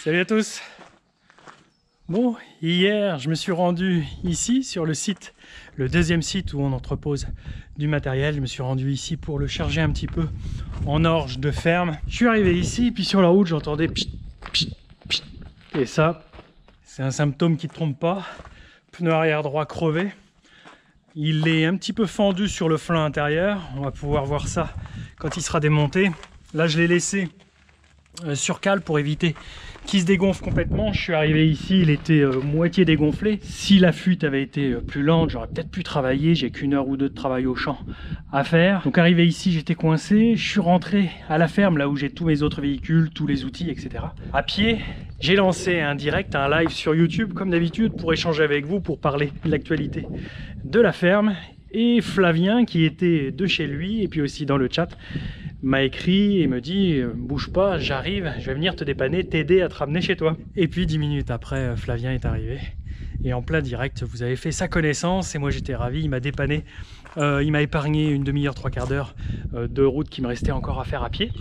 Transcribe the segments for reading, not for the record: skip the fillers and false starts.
Salut à tous. Bon, hier je me suis rendu ici sur le site, le deuxième site où on entrepose du matériel. Je me suis rendu ici pour le charger un petit peu en orge de ferme. Je suis arrivé ici, puis sur la route j'entendais pchit, pchit, pchit. Et ça, c'est un symptôme qui ne trompe pas. Pneu arrière droit crevé. Il est un petit peu fendu sur le flanc intérieur. On va pouvoir voir ça quand il sera démonté. Là je l'ai laissé sur cale pour éviter qu'il se dégonfle complètement. Je suis arrivé ici, il était moitié dégonflé. Si la fuite avait été plus lente, j'aurais peut-être pu travailler. J'ai qu'une heure ou deux de travail au champ à faire. Donc arrivé ici, j'étais coincé. Je suis rentré à la ferme, là où j'ai tous mes autres véhicules, tous les outils, etc. À pied, j'ai lancé un direct, un live sur YouTube, comme d'habitude, pour échanger avec vous, pour parler de l'actualité de la ferme. Et Flavien, qui était de chez lui, et puis aussi dans le chat, m'a écrit et me dit bouge pas, j'arrive, je vais venir te dépanner, t'aider à te ramener chez toi. Et puis 10 minutes après, Flavien est arrivé et en plein direct vous avez fait sa connaissance et moi j'étais ravi. Il m'a dépanné, il m'a épargné une demi-heure, trois quarts d'heure de route qui me restait encore à faire à pied.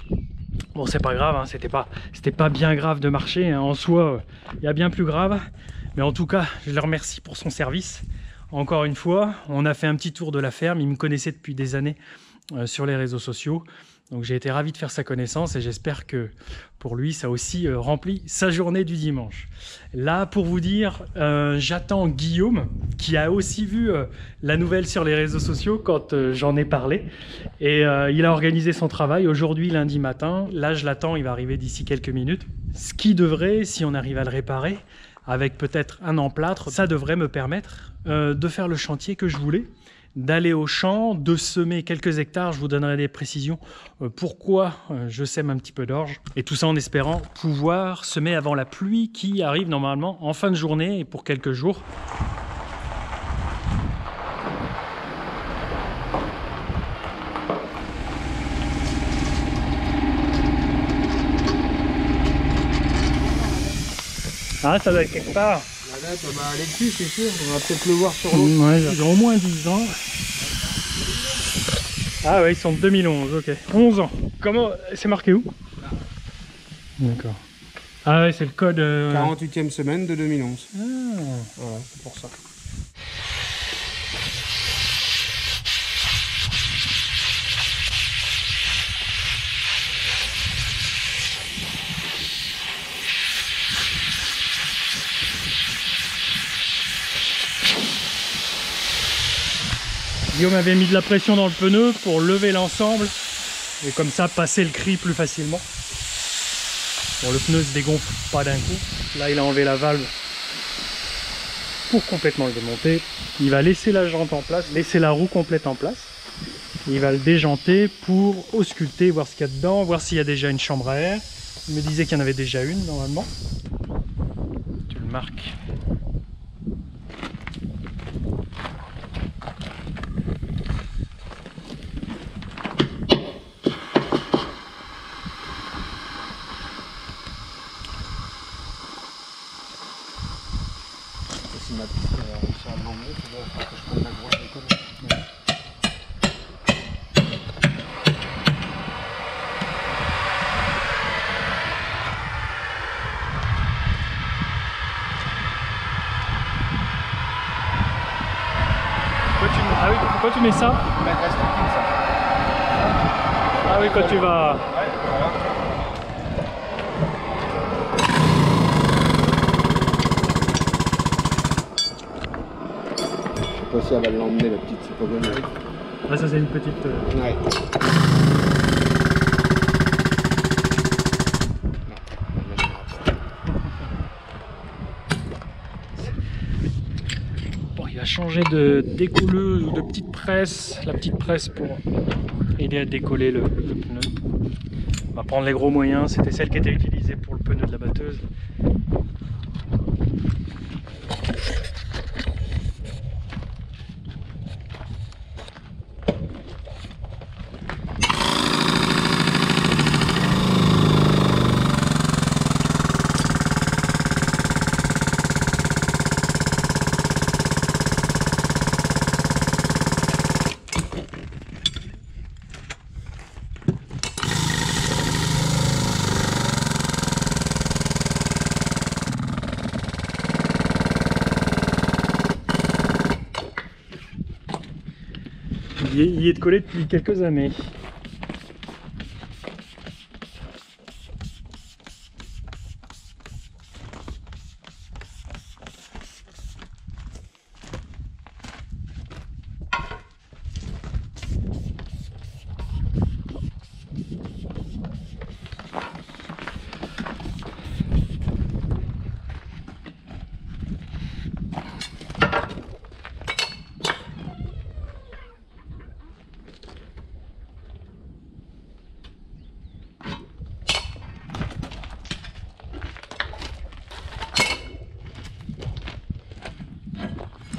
Bon, c'est pas grave, hein, c'était pas bien grave de marcher, hein. En soi il y a bien plus grave, mais en tout cas je le remercie pour son service. Encore une fois, on a fait un petit tour de la ferme. Il me connaissait depuis des années sur les réseaux sociaux. Donc j'ai été ravi de faire sa connaissance et j'espère que pour lui ça a aussi rempli sa journée du dimanche. Là, pour vous dire, j'attends Guillaume qui a aussi vu la nouvelle sur les réseaux sociaux quand j'en ai parlé. Et il a organisé son travail aujourd'hui lundi matin. Là je l'attends, il va arriver d'ici quelques minutes. Ce qui devrait, si on arrive à le réparer, avec peut-être un emplâtre, ça devrait me permettre de faire le chantier que je voulais, d'aller au champ, de semer quelques hectares. Je vous donnerai des précisions pourquoi je sème un petit peu d'orge. Et tout ça en espérant pouvoir semer avant la pluie qui arrive normalement en fin de journée et pour quelques jours. Ah, ça doit être quelque part. La date, on va aller dessus, c'est sûr. On va peut-être le voir sur l'autre. Ouais, ils ont au moins 10 ans. Ah ouais, ils sont de 2011, ok. 11 ans. Comment... C'est marqué où? D'accord. Ah ouais, c'est le code... 48e semaine de 2011. Ah. Voilà, c'est pour ça. Guillaume avait mis de la pression dans le pneu pour lever l'ensemble et comme ça passer le cri plus facilement. Bon, le pneu se dégonfle pas d'un coup. Là il a enlevé la valve pour complètement le démonter. Il va laisser la jante en place, laisser la roue complète en place. Il va le déjanter pour ausculter, voir ce qu'il y a dedans, voir s'il y a déjà une chambre à air. Il me disait qu'il y en avait déjà une normalement. Tu le marques. Si ma piste a réussi à l'emmener, tu vois, il faut que je prenne la grosse décolle. Ah oui, pourquoi tu mets ça? La graisse liquide, ça. Ah oui, quand tu vas... Ouais, voilà. Je sais pas si elle va l'emmener, la petite cipogone. Ah, ça c'est une petite... Ouais. Bon, il va changer de décolleuse ou de petite presse, la petite presse pour aider à décoller le pneu. On va prendre les gros moyens, c'était celle qui était utilisée pour le pneu de la batteuse. il est collé depuis quelques années.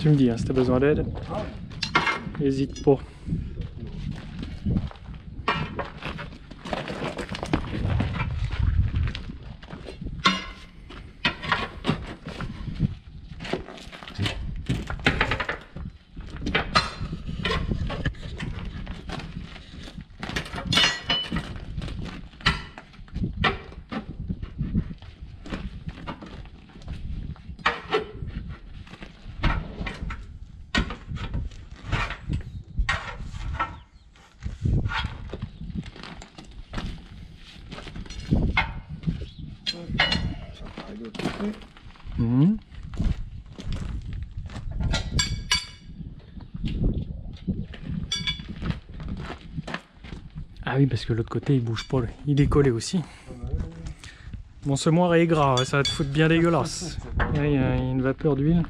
Tu me dis, hein, si tu as besoin d'aide, n'hésite pas. Mmh. Ah oui, parce que l'autre côté il bouge pas, il est collé aussi. Bon, ce moire est gras, ça va te foutre bien dégueulasse. Il y a une vapeur d'huile.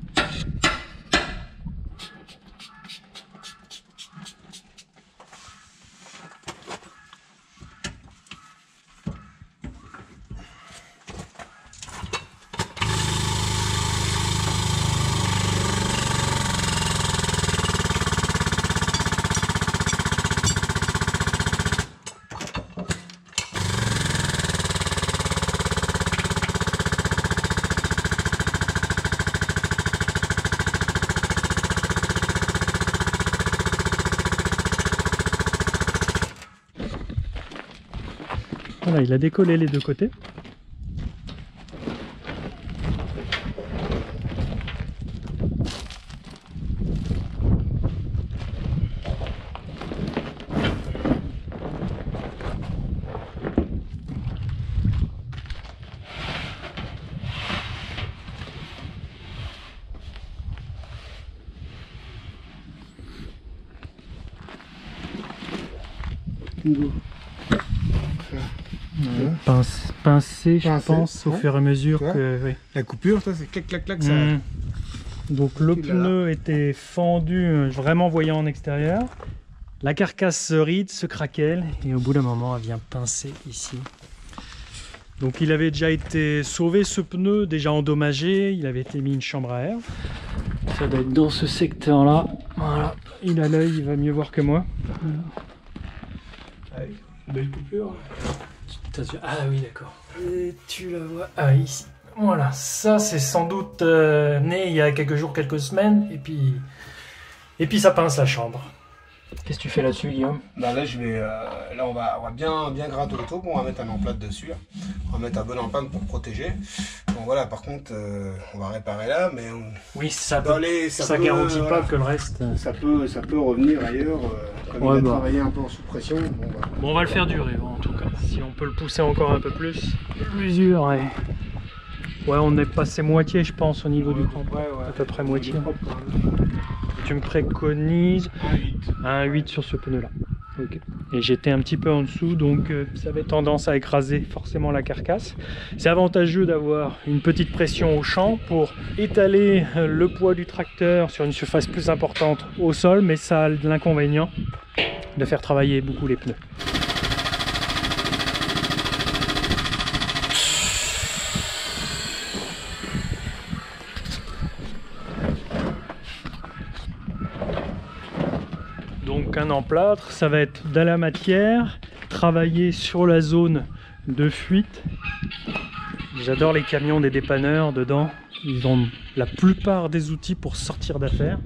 Voilà, il a décollé les deux côtés. Pincer, je pense, au fur et à mesure que... Oui. La coupure, ça, c'est clac, clac, clac. Ça... Donc le pneu était fendu, vraiment voyant en extérieur. La carcasse se ride, se craquelle, et au bout d'un moment, elle vient pincer ici. Donc il avait déjà été sauvé, ce pneu, déjà endommagé, il avait été mis une chambre à air. Ça doit être dans ce secteur-là. Voilà, il a l'œil, il va mieux voir que moi. Ah oui, belle coupure. Ah oui, d'accord. Et tu la vois, ah ici. Voilà, ça c'est sans doute né il y a quelques jours, quelques semaines, et puis ça pince la chambre. Qu'est-ce que tu fais là-dessus, Guillaume? Bah là, je vais, là on va bien gratter autour. Bon, on va mettre un emplâtre dessus. Là. On va mettre un bon emplâtre pour protéger. Bon voilà, par contre, on va réparer là, mais oui, ça garantit pas que le reste. Ça peut revenir ailleurs. Comme il a travaillé un peu en sous pression. Bon, on va le faire durer, bon, en tout cas. Si on peut le pousser encore un peu plus. L'usure, ouais. Ouais, on est passé moitié, je pense, au niveau du crampe. Ouais, à peu près moitié. Tu me préconises un 8 sur ce pneu-là. Okay. Et j'étais un petit peu en dessous, donc ça avait tendance à écraser forcément la carcasse. C'est avantageux d'avoir une petite pression au champ pour étaler le poids du tracteur sur une surface plus importante au sol, mais ça a l'inconvénient de faire travailler beaucoup les pneus. Donc un emplâtre, ça va être de la matière, travailler sur la zone de fuite. J'adore les camions des dépanneurs dedans, ils ont la plupart des outils pour sortir d'affaires.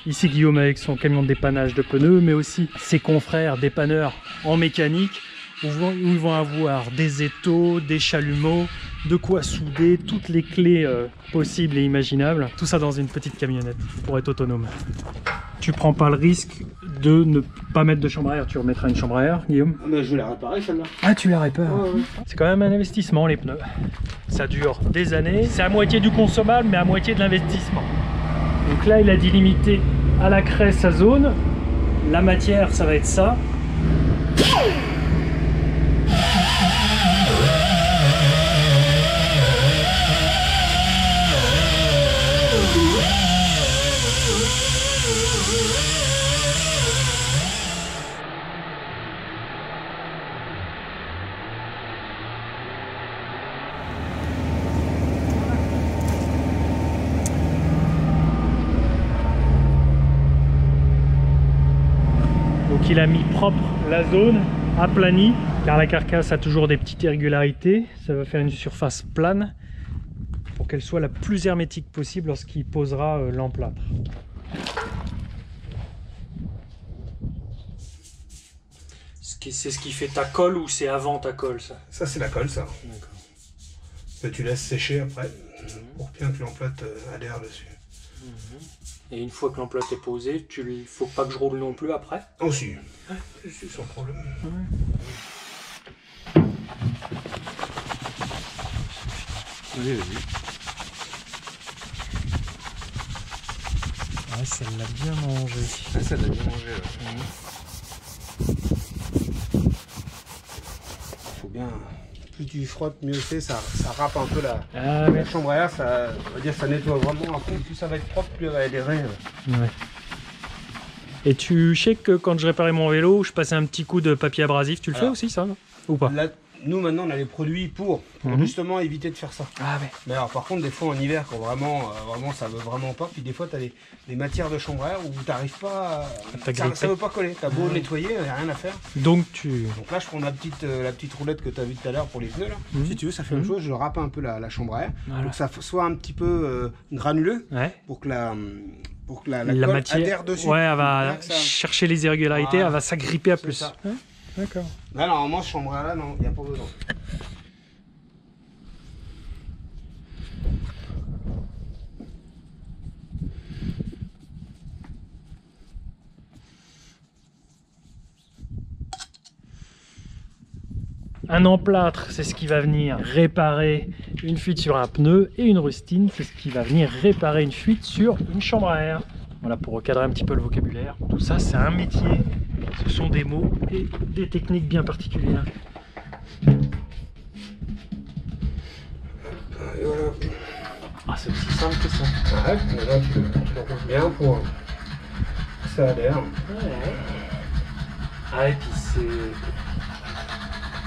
Ici Guillaume avec son camion de dépannage de pneus, mais aussi ses confrères dépanneurs en mécanique, où ils vont avoir des étaux, des chalumeaux, de quoi souder, toutes les clés possibles et imaginables. Tout ça dans une petite camionnette pour être autonome. Tu prends pas le risque de ne pas mettre de chambre à air, tu remettras une chambre à air, Guillaume? Ah bah, je vais la réparer celle-là. Ah, tu la répares. Ouais, ouais. C'est quand même un investissement, les pneus. Ça dure des années. C'est à moitié du consommable, mais à moitié de l'investissement. Donc là, il a dit limiter à la craie sa zone. La matière, ça va être ça. Il a mis propre la zone, aplani, car la carcasse a toujours des petites irrégularités. Ça va faire une surface plane pour qu'elle soit la plus hermétique possible lorsqu'il posera l'emplâtre. C'est ce qui fait ta colle ou c'est avant ta colle, ça? Ça c'est la colle, ça. Que tu laisses sécher après pour bien que l'emplâtre adhère dessus. Et une fois que l'emplâtre est posé, il faut pas que je roule non plus après? Aussi. C'est sans problème. Oui, oui. Ah, ça l'a bien mangé. Ah, ça l'a bien mangé, là. Faut bien... Plus tu frottes, mieux c'est, ça râpe un peu la chambre à air, ça, on va dire, ça nettoie vraiment. Après, plus ça va être propre, plus elle va adhérer. Ouais. Et tu sais que quand je réparais mon vélo, je passais un petit coup de papier abrasif, tu le fais aussi ça, non? Ou pas? Là, nous maintenant on a les produits pour justement éviter de faire ça. Ah ouais. Mais alors par contre des fois en hiver quand vraiment ça veut vraiment pas, puis des fois tu as des matières de chambre à air où tu n'arrives pas ça veut pas coller, tu as beau nettoyer, il n'y a rien à faire. Donc là je prends la petite roulette que tu as vue tout à l'heure pour les pneus là. Si tu veux ça fait une chose, je râpe un peu la chambre à air pour que ça soit un petit peu granuleux pour que la colle matière adhère dessus. Ouais, elle va chercher les irrégularités, elle va s'agripper à plus. Ouais, d'accord. Là, normalement, ce chambre là, non, il n'y a pas besoin. Un emplâtre, c'est ce qui va venir réparer une fuite sur un pneu, et une rustine, c'est ce qui va venir réparer une fuite sur une chambre à air. Voilà, pour recadrer un petit peu le vocabulaire. Tout ça, c'est un métier. Ce sont des mots et des techniques bien particulières. Et voilà. Ah, c'est aussi simple que ça. Ouais, mais là, tu le roules bien pour que ça adhère. Ouais. Ah, et puis c'est...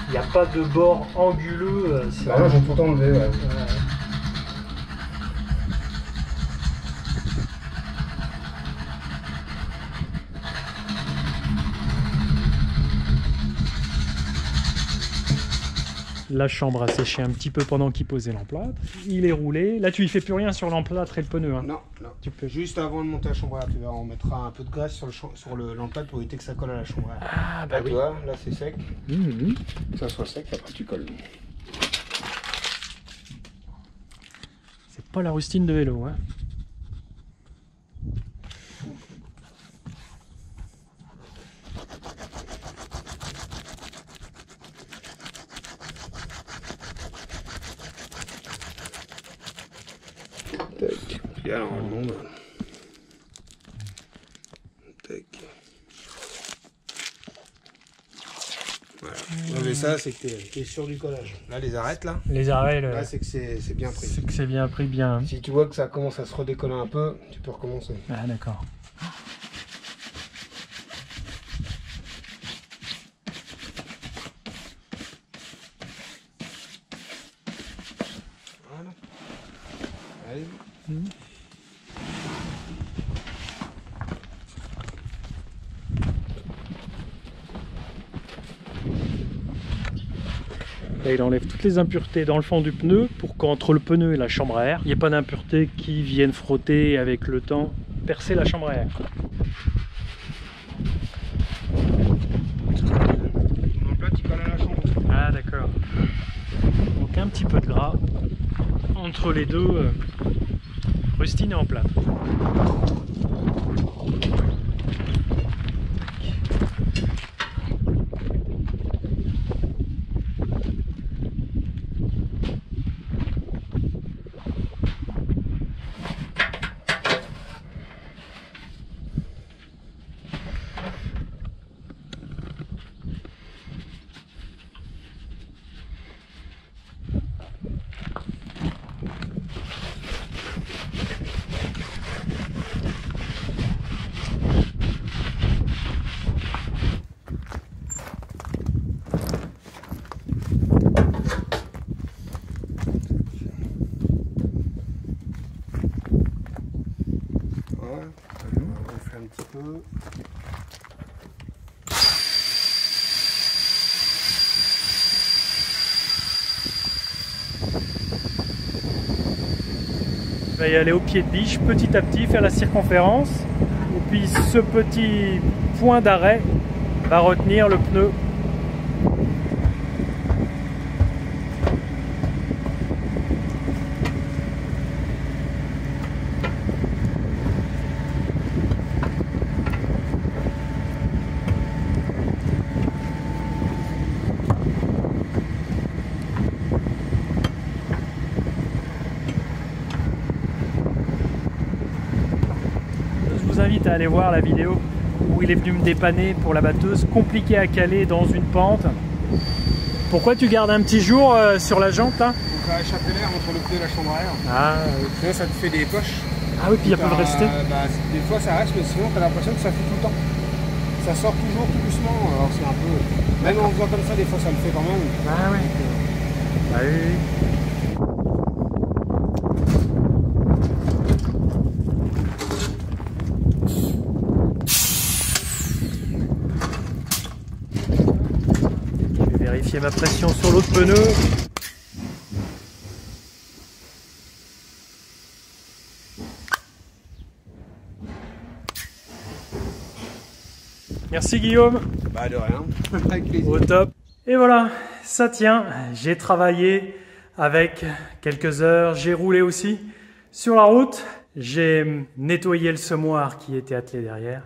Il n'y a pas de bord anguleux. Bah là, j'ai tout enlevé, ouais. La chambre a séché un petit peu pendant qu'il posait l'emplâtre. Il est roulé. Là, tu y fais plus rien sur l'emplâtre et le pneu. Hein. Non, non. Tu peux... Juste avant de monter la chambre à air, tu verras, on mettra un peu de graisse sur l'emplâtre pour éviter que ça colle à la chambre à air. Ah, bah là, oui. Tu vois, là c'est sec. Que ça soit sec, après tu colles. C'est pas la rustine de vélo, hein. Tac. Puis alors, on monte. Tac. Voilà. Mais ça, c'est que t'es sûr du collage. Là, les arêtes, là. Les arrêts, là, c'est que c'est bien pris. C'est que c'est bien pris, bien. Si tu vois que ça commence à se redécoller un peu, tu peux recommencer. Ah, d'accord. Voilà. Allez. Là, il enlève toutes les impuretés dans le fond du pneu pour qu'entre le pneu et la chambre à air, il n'y ait pas d'impuretés qui viennent frotter et avec le temps percer la chambre à air. L'emplâtre, il colle à la chambre. Ah, d'accord. Donc un petit peu de gras entre les deux, rustine et emplâtre. un petit peu. Je vais y aller au pied de biche, petit à petit, faire la circonférence. Et puis ce petit point d'arrêt va retenir le pneu. Je vous invite à aller voir la vidéo où il est venu me dépanner pour la batteuse, compliqué à caler dans une pente. Pourquoi tu gardes un petit jour sur la jante là? Pour faire échapper l'air entre le pneu et la chambre à air. Ah, sinon ça te fait des poches. Ah oui, puis il y a pas de rester. Des fois ça reste, mais sinon tu as l'impression que ça fait tout le temps. Ça sort toujours tout doucement, alors c'est un peu... Même en faisant comme ça, des fois ça le fait quand même. Ah oui. Ah oui. Je vais vérifier ma pression sur l'autre pneu. Merci Guillaume. Bah de rien. Avec plaisir. Au top. Et voilà, ça tient. J'ai travaillé avec quelques heures. J'ai roulé aussi sur la route. J'ai nettoyé le semoir qui était attelé derrière.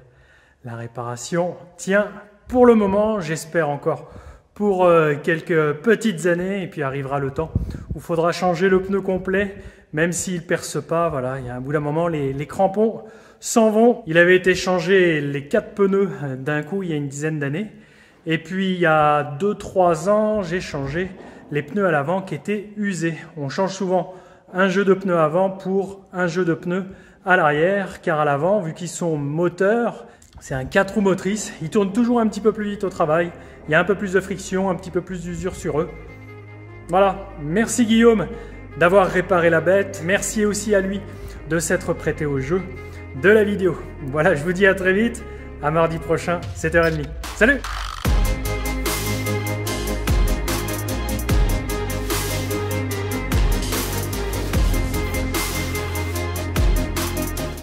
La réparation tient pour le moment. J'espère encore pour quelques petites années. Et puis arrivera le temps où il faudra changer le pneu complet. Même s'il ne perce pas, voilà, il y a un bout d'un moment, les crampons s'en vont. Il avait été changé les 4 pneus d'un coup il y a une dizaine d'années. Et puis il y a 2-3 ans, j'ai changé les pneus à l'avant qui étaient usés. On change souvent un jeu de pneus avant pour un jeu de pneus à l'arrière, car à l'avant, vu qu'ils sont moteurs, c'est un 4 roues motrices, ils tournent toujours un petit peu plus vite au travail. Il y a un peu plus de friction, un petit peu plus d'usure sur eux. Voilà, merci Guillaume d'avoir réparé la bête. Merci aussi à lui de s'être prêté au jeu de la vidéo. Voilà, je vous dis à très vite, à mardi prochain, 7h30. Salut!